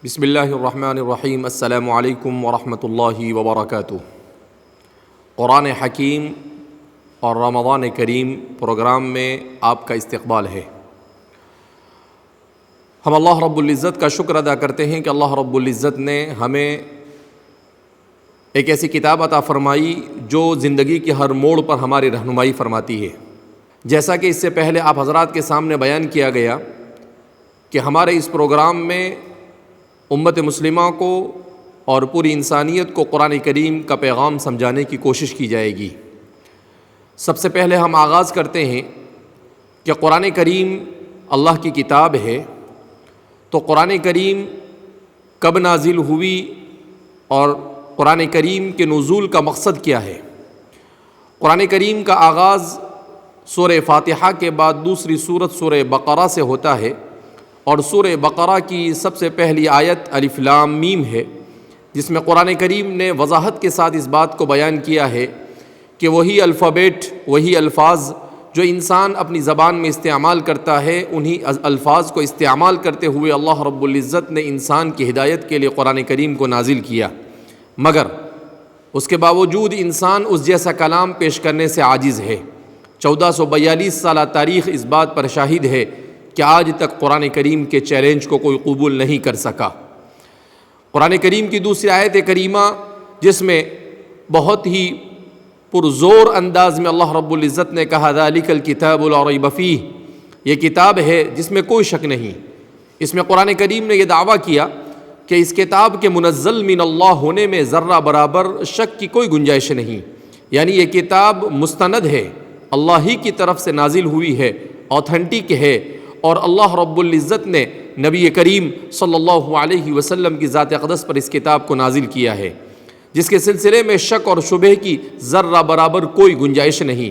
بسم اللہ الرحمن الرحیم۔ السلام علیکم ورحمۃ اللہ وبرکاتہ۔ قرآن حکیم اور رمضان کریم پروگرام میں آپ کا استقبال ہے۔ ہم اللہ رب العزت کا شکر ادا کرتے ہیں کہ اللہ رب العزت نے ہمیں ایک ایسی کتاب عطا فرمائی جو زندگی کے ہر موڑ پر ہماری رہنمائی فرماتی ہے۔ جیسا کہ اس سے پہلے آپ حضرات کے سامنے بیان کیا گیا کہ ہمارے اس پروگرام میں امت مسلمہ کو اور پوری انسانیت کو قرآن کریم کا پیغام سمجھانے کی کوشش کی جائے گی۔ سب سے پہلے ہم آغاز کرتے ہیں کہ قرآن کریم اللہ کی کتاب ہے، تو قرآن کریم کب نازل ہوئی اور قرآن کریم کے نزول کا مقصد کیا ہے۔ قرآن کریم کا آغاز سورہ فاتحہ کے بعد دوسری سورت سورہ بقرہ سے ہوتا ہے، اور سورہ بقرہ کی سب سے پہلی آیت الف لام میم ہے، جس میں قرآن کریم نے وضاحت کے ساتھ اس بات کو بیان کیا ہے کہ وہی الفابیٹ، وہی الفاظ جو انسان اپنی زبان میں استعمال کرتا ہے، انہی الفاظ کو استعمال کرتے ہوئے اللہ رب العزت نے انسان کی ہدایت کے لیے قرآن کریم کو نازل کیا، مگر اس کے باوجود انسان اس جیسا کلام پیش کرنے سے عاجز ہے۔ 1442 سالہ تاریخ اس بات پر شاہد ہے کہ آج تک قرآن کریم کے چیلنج کو کوئی قبول نہیں کر سکا۔ قرآن کریم کی دوسری آیت کریمہ جس میں بہت ہی پرزور انداز میں اللہ رب العزت نے کہا ذالک الکتاب لا ریب فیہ، یہ کتاب ہے جس میں کوئی شک نہیں۔ اس میں قرآن کریم نے یہ دعویٰ کیا کہ اس کتاب کے منزل من اللہ ہونے میں ذرہ برابر شک کی کوئی گنجائش نہیں، یعنی یہ کتاب مستند ہے، اللہ ہی کی طرف سے نازل ہوئی ہے، اوتھینٹک ہے، اور اللہ رب العزت نے نبی کریم صلی اللہ علیہ وسلم کی ذات اقدس پر اس کتاب کو نازل کیا ہے، جس کے سلسلے میں شک اور شبہ کی ذرہ برابر کوئی گنجائش نہیں۔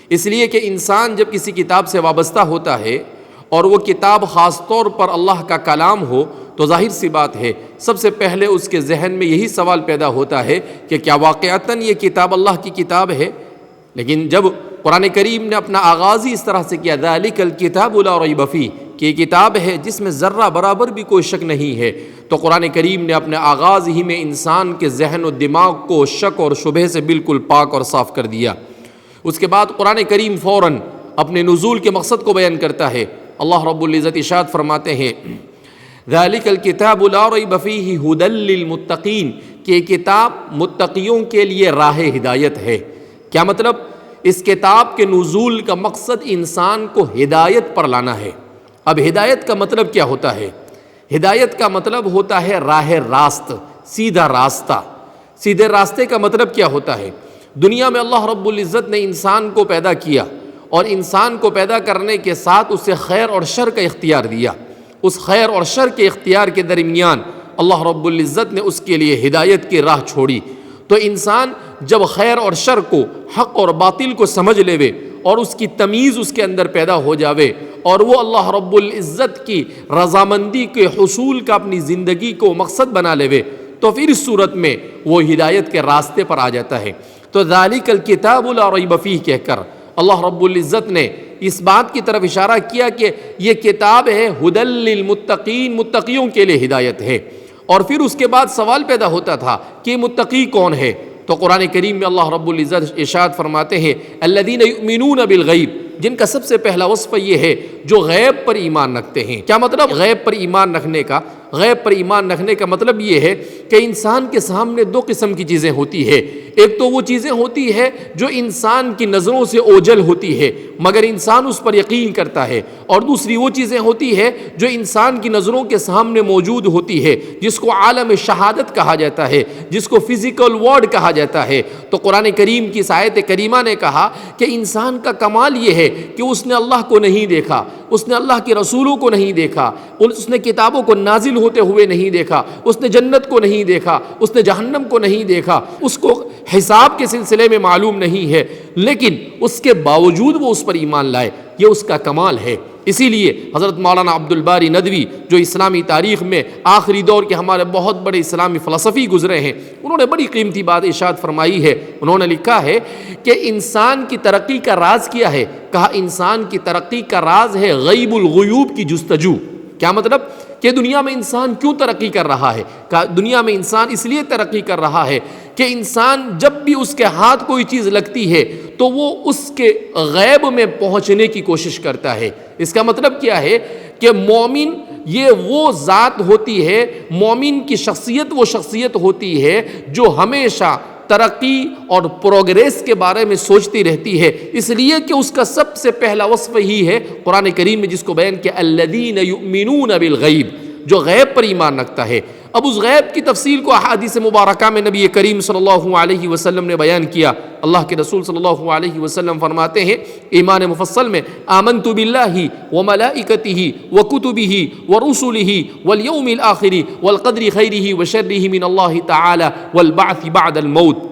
اس لیے کہ انسان جب کسی کتاب سے وابستہ ہوتا ہے اور وہ کتاب خاص طور پر اللہ کا کلام ہو، تو ظاہر سی بات ہے سب سے پہلے اس کے ذہن میں یہی سوال پیدا ہوتا ہے کہ کیا واقعتاً یہ کتاب اللہ کی کتاب ہے؟ لیکن جب قرآن کریم نے اپنا آغاز ہی اس طرح سے کیا ذالک الکتاب لا ریب فیہ، کہ یہ کتاب ہے جس میں ذرہ برابر بھی کوئی شک نہیں ہے، تو قرآن کریم نے اپنے آغاز ہی میں انسان کے ذہن و دماغ کو شک اور شبہ سے بالکل پاک اور صاف کر دیا۔ اس کے بعد قرآن کریم فوراً اپنے نزول کے مقصد کو بیان کرتا ہے۔ اللہ رب العزت ارشاد فرماتے ہیں ذالک الکتاب لا ریب فیہ ھدی للمتقین، کہ یہ کتاب متقیوں کے لیے راہ ہدایت ہے۔ کیا مطلب؟ اس کتاب کے نزول کا مقصد انسان کو ہدایت پر لانا ہے۔ اب ہدایت کا مطلب کیا ہوتا ہے؟ ہدایت کا مطلب ہوتا ہے راہ راست، سیدھا راستہ۔ سیدھے راستے کا مطلب کیا ہوتا ہے؟ دنیا میں اللہ رب العزت نے انسان کو پیدا کیا، اور انسان کو پیدا کرنے کے ساتھ اسے خیر اور شر کا اختیار دیا۔ اس خیر اور شر کے اختیار کے درمیان اللہ رب العزت نے اس کے لیے ہدایت کی راہ چھوڑی۔ تو انسان جب خیر اور شر کو، حق اور باطل کو سمجھ لے اور اس کی تمیز اس کے اندر پیدا ہو جاوے، اور وہ اللہ رب العزت کی رضامندی کے حصول کا اپنی زندگی کو مقصد بنا لے، تو پھر اس صورت میں وہ ہدایت کے راستے پر آ جاتا ہے۔ تو ذالک الکتاب لا ریب فیہ کہہ کر اللہ رب العزت نے اس بات کی طرف اشارہ کیا کہ یہ کتاب ہے ھدی للمتقین، متقیوں کے لیے ہدایت ہے۔ اور پھر اس کے بعد سوال پیدا ہوتا تھا کہ متقی کون ہے؟ تو قرآن کریم میں اللہ رب العزت ارشاد فرماتے ہیں الذین یؤمنون بالغیب، جن کا سب سے پہلا وصف یہ ہے جو غیب پر ایمان رکھتے ہیں۔ کیا مطلب غیب پر ایمان رکھنے کا؟ غیب پر ایمان رکھنے کا مطلب یہ ہے کہ انسان کے سامنے دو قسم کی چیزیں ہوتی ہے۔ ایک تو وہ چیزیں ہوتی ہے جو انسان کی نظروں سے اوجھل ہوتی ہے مگر انسان اس پر یقین کرتا ہے، اور دوسری وہ چیزیں ہوتی ہے جو انسان کی نظروں کے سامنے موجود ہوتی ہے، جس کو عالم شہادت کہا جاتا ہے، جس کو فزیکل ورلڈ کہا جاتا ہے۔ تو قرآن کریم کی اس آیت کریمہ نے کہا کہ انسان کا کمال یہ ہے کہ اس نے اللہ کو نہیں دیکھا، اس نے اللہ کے رسولوں کو نہیں دیکھا، اس نے کتابوں کو نازل ہوتے ہوئے نہیں دیکھا، اس نے جنت کو نہیں دیکھا، اس نے جہنم کو نہیں دیکھا، اس کو حساب کے سلسلے میں معلوم نہیں ہے، لیکن اس کے باوجود وہ اس پر ایمان لائے، یہ اس کا کمال ہے۔ اسی لیے حضرت مولانا عبد الباری ندوی جو اسلامی تاریخ میں آخری دور کے ہمارے بہت بڑے اسلامی فلسفی گزرے ہیں، انہوں نے بڑی قیمتی بات ارشاد فرمائی ہے۔ انہوں نے لکھا ہے کہ انسان کی ترقی کا راز کیا ہے؟ کہا انسان کی ترقی کا راز ہے غیب الغیوب کی جستجو۔ کیا مطلب؟ کہ دنیا میں انسان کیوں ترقی کر رہا ہے؟ دنیا میں انسان اس لیے ترقی کر رہا ہے کہ انسان جب بھی اس کے ہاتھ کوئی چیز لگتی ہے تو وہ اس کے غیب میں پہنچنے کی کوشش کرتا ہے۔ اس کا مطلب کیا ہے کہ مومن یہ وہ ذات ہوتی ہے، مومن کی شخصیت وہ شخصیت ہوتی ہے جو ہمیشہ ترقی اور پروگریس کے بارے میں سوچتی رہتی ہے، اس لیے کہ اس کا سب سے پہلا وصف ہی ہے قرآن کریم میں جس کو بیان کیا الذین یؤمنون بالغیب، جو غیب پر ایمان رکھتا ہے۔ اب اس غیب کی تفصیل کو احادیث مبارکہ میں نبی کریم صلی اللہ علیہ وسلم نے بیان کیا۔ اللہ کے رسول صلی اللہ علیہ وسلم فرماتے ہیں ایمان مفصل میں آمنت باللہ وملائکتہ وکتبہ ورسلہ والیوم الآخر والقدر خیرہ وشرہ من اللہ تعالی والبعث بعد الموت،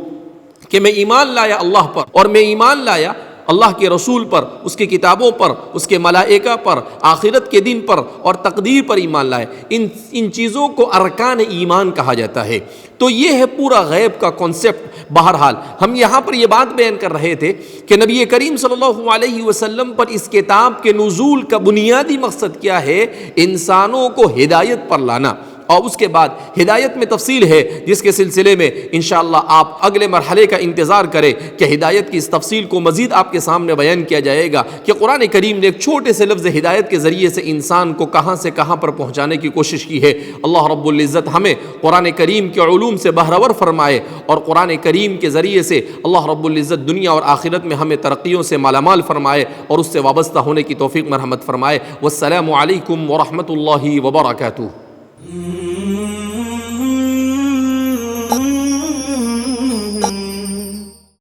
کہ میں ایمان لایا اللہ پر، اور میں ایمان لایا اللہ کے رسول پر، اس کی کتابوں پر، اس کے ملائکہ پر، آخرت کے دن پر اور تقدیر پر ایمان لائے۔ ان چیزوں کو ارکان ایمان کہا جاتا ہے۔ تو یہ ہے پورا غیب کا کانسیپٹ۔ بہرحال ہم یہاں پر یہ بات بیان کر رہے تھے کہ نبی کریم صلی اللہ علیہ وسلم پر اس کتاب کے نزول کا بنیادی مقصد کیا ہے؟ انسانوں کو ہدایت پر لانا، اور اس کے بعد ہدایت میں تفصیل ہے جس کے سلسلے میں انشاءاللہ آپ اگلے مرحلے کا انتظار کریں کہ ہدایت کی اس تفصیل کو مزید آپ کے سامنے بیان کیا جائے گا کہ قرآن کریم نے ایک چھوٹے سے لفظ ہدایت کے ذریعے سے انسان کو کہاں سے کہاں پر پہنچانے کی کوشش کی ہے۔ اللہ رب العزت ہمیں قرآن کریم کے علوم سے بہرور فرمائے، اور قرآن کریم کے ذریعے سے اللہ رب العزت دنیا اور آخرت میں ہمیں ترقیوں سے مالا مال فرمائے اور اس سے وابستہ ہونے کی توفیق مرحمت فرمائے۔ والسلام علیکم ورحمۃ اللہ وبرکاتہ۔